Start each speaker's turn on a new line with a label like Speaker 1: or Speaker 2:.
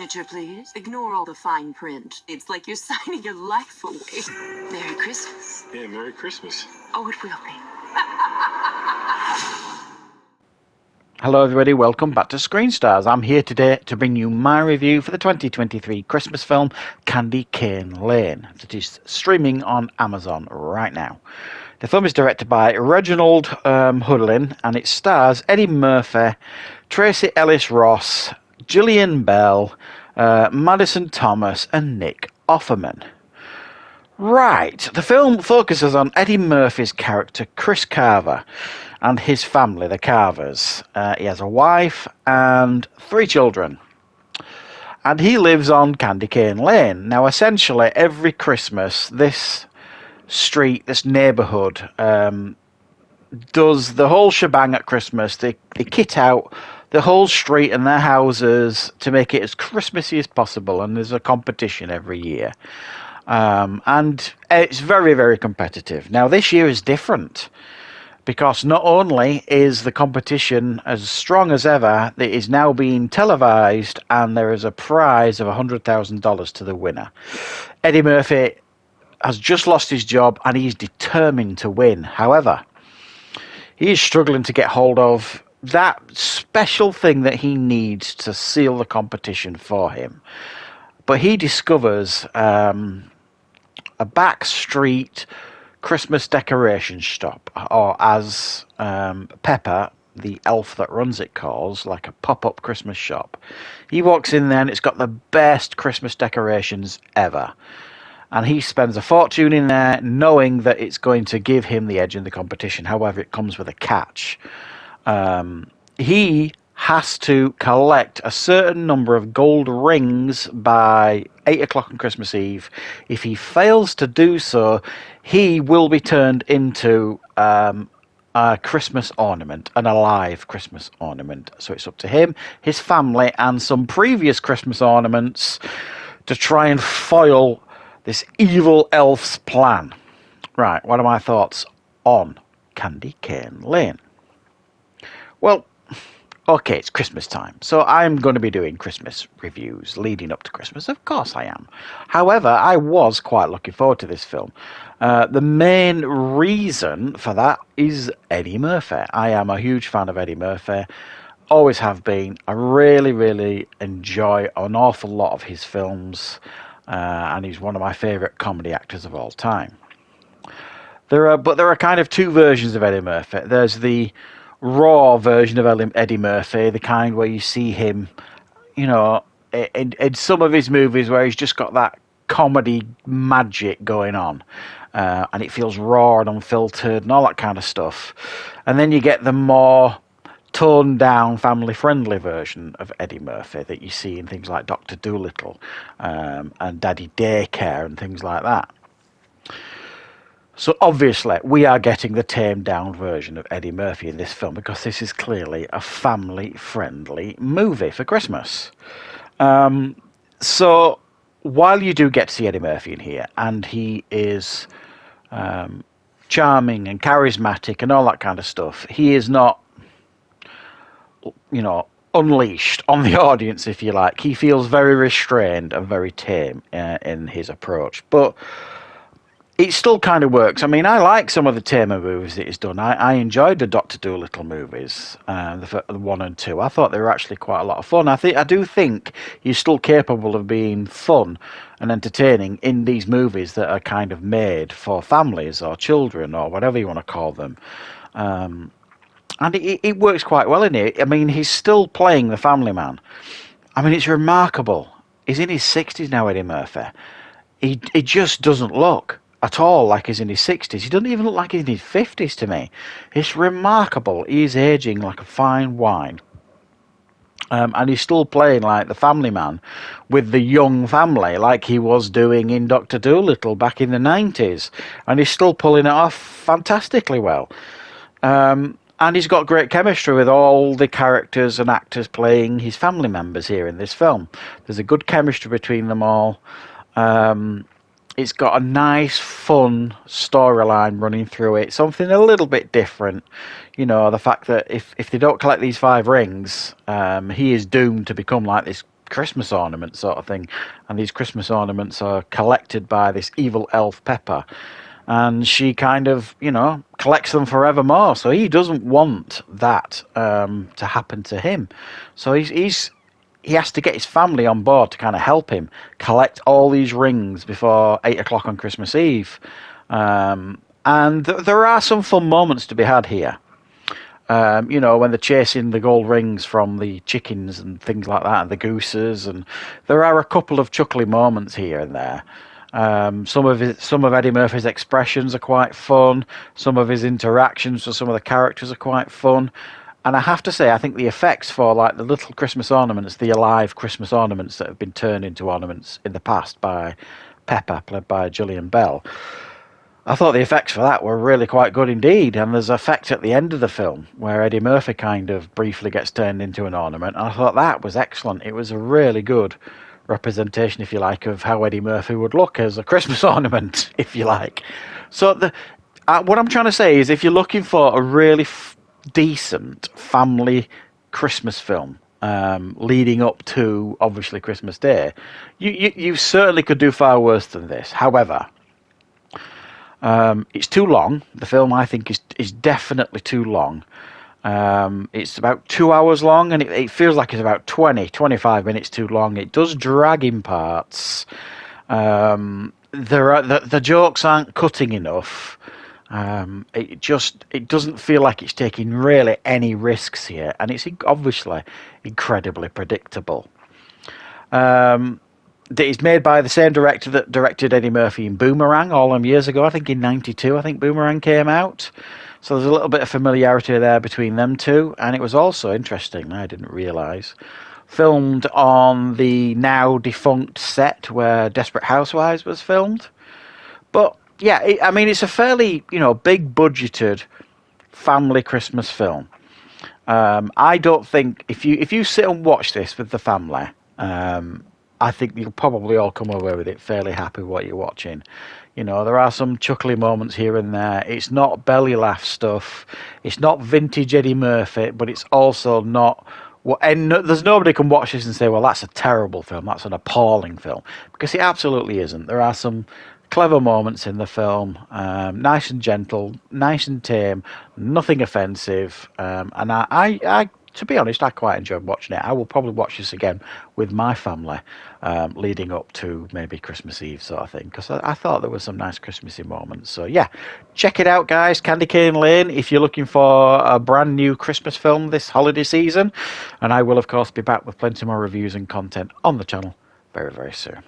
Speaker 1: signature, please. Ignore all the fine print. It's like you're signing your life away. Merry Christmas.
Speaker 2: Yeah, Merry Christmas.
Speaker 1: Oh, it will be.
Speaker 3: Hello everybody, welcome back to Screenstars. I'm here today to bring you my review for the 2023 Christmas film Candy Cane Lane, that is streaming on Amazon right now. The film is directed by Reginald Hudlin and it stars Eddie Murphy, Tracy Ellis Ross, Gillian Bell, Madison Thomas and Nick Offerman. Right, the film focuses on Eddie Murphy's character Chris Carver and his family, the Carvers. He has a wife and 3 children. And he lives on Candy Cane Lane. Now, essentially, every Christmas, this street, this neighbourhood, does the whole shebang at Christmas. They kit out the whole street and their houses to make it as Christmassy as possible. And there's a competition every year. And it's very, very competitive. Now, this year is different because not only is the competition as strong as ever, it is now being televised and there is a prize of $100,000 to the winner. Eddie Murphy has just lost his job and he's determined to win. However, he is struggling to get hold of that special thing that he needs to seal the competition for him. But he discovers a back street Christmas decoration shop, or as Pepper, the elf that runs it, calls, like a pop-up Christmas shop. He walks in there and it's got the best Christmas decorations ever. And he spends a fortune in there knowing that it's going to give him the edge in the competition. However, it comes with a catch. He has to collect a certain number of gold rings by 8 o'clock on Christmas Eve. If he fails to do so, he will be turned into a Christmas ornament, an alive Christmas ornament. So it's up to him, his family, and some previous Christmas ornaments to try and foil this evil elf's plan. Right, what are my thoughts on Candy Cane Lane? Well, okay, it's Christmas time, so I'm going to be doing Christmas reviews leading up to Christmas. Of course I am. However, I was quite looking forward to this film. The main reason for that is Eddie Murphy. I am a huge fan of Eddie Murphy. Always have been. I really, really enjoy an awful lot of his films, and he's one of my favourite comedy actors of all time. There are kind of 2 versions of Eddie Murphy. There's the raw version of Eddie Murphy, the kind where you see him, you know, in some of his movies where he's just got that comedy magic going on, and it feels raw and unfiltered and all that kind of stuff. And then you get the more toned down, family friendly version of Eddie Murphy that you see in things like Dr. Dolittle and Daddy Daycare and things like that. So obviously we are getting the tamed down version of Eddie Murphy in this film because this is clearly a family friendly movie for Christmas. So while you do get to see Eddie Murphy in here, and he is charming and charismatic and all that kind of stuff, he is not, you know, unleashed on the audience, if you like. He feels very restrained and very tame in his approach. But it still kind of works. I mean, I like some of the tamer movies that he's done. I enjoyed the Dr. Dolittle movies, the 1 and 2. I thought they were actually quite a lot of fun. I do think he's still capable of being fun and entertaining in these movies that are kind of made for families or children or whatever you want to call them. And it works quite well in it. I mean, he's still playing the family man. I mean, it's remarkable. He's in his 60s now, Eddie Murphy. He just doesn't look at all like he's in his 60s. He doesn't even look like he's in his 50s to me. It's remarkable. He's aging like a fine wine. And he's still playing like the family man with the young family like he was doing in Dr. Dolittle back in the 90s. And he's still pulling it off fantastically well. And he's got great chemistry with all the characters and actors playing his family members here in this film. There's a good chemistry between them all. It's got a nice, fun storyline running through it. Something a little bit different. You know, the fact that if they don't collect these 5 rings, he is doomed to become like this Christmas ornaments sort of thing, and these Christmas ornaments are collected by this evil elf Pepper, and she kind of, collects them forevermore. So he doesn't want that to happen to him. So he has to get his family on board to kind of help him collect all these rings before 8 o'clock on Christmas Eve. And there are some fun moments to be had here. When they're chasing the gold rings from the chickens and things like that, and the gooses, and there are a couple of chuckly moments here and there. Some of Eddie Murphy's expressions are quite fun. Some of his interactions with some of the characters are quite fun. And I have to say, I think the effects for like the little Christmas ornaments, the alive Christmas ornaments that have been turned into ornaments in the past by Pepper, played by Gillian Bell, I thought the effects for that were really quite good indeed. And there's an effect at the end of the film where Eddie Murphy kind of briefly gets turned into an ornament. And I thought that was excellent. It was a really good representation, if you like, of how Eddie Murphy would look as a Christmas ornament, if you like. So what I'm trying to say is, if you're looking for a really decent family Christmas film leading up to, obviously, Christmas Day, you certainly could do far worse than this. However, it's too long. The film, I think, is definitely too long. It's about 2 hours long, and it feels like it's about 25 minutes too long. It does drag in parts. The jokes aren't cutting enough. It doesn't feel like it's taking really any risks here, and it's obviously incredibly predictable. It's made by the same director that directed Eddie Murphy in Boomerang all them years ago. I think in '92, I think Boomerang came out. So there's a little bit of familiarity there between them two, and it was also interesting, I didn't realise, filmed on the now defunct set where Desperate Housewives was filmed. But yeah, it's a fairly, big budgeted family Christmas film. I don't think if you sit and watch this with the family, I think you'll probably all come away with it fairly happy with what you're watching. There are some chuckly moments here and there. It's not belly laugh stuff. It's not vintage Eddie Murphy, but it's also not. And there's nobody can watch this and say, well, that's a terrible film. That's an appalling film. Because it absolutely isn't. There are some clever moments in the film, nice and gentle, nice and tame, nothing offensive. And I, to be honest, I quite enjoyed watching it. I will probably watch this again with my family, leading up to maybe Christmas Eve sort of thing, because I thought there were some nice Christmassy moments. So yeah, check it out, guys. Candy Cane Lane, if you're looking for a brand new Christmas film this holiday season. And I will, of course, be back with plenty more reviews and content on the channel very, very soon.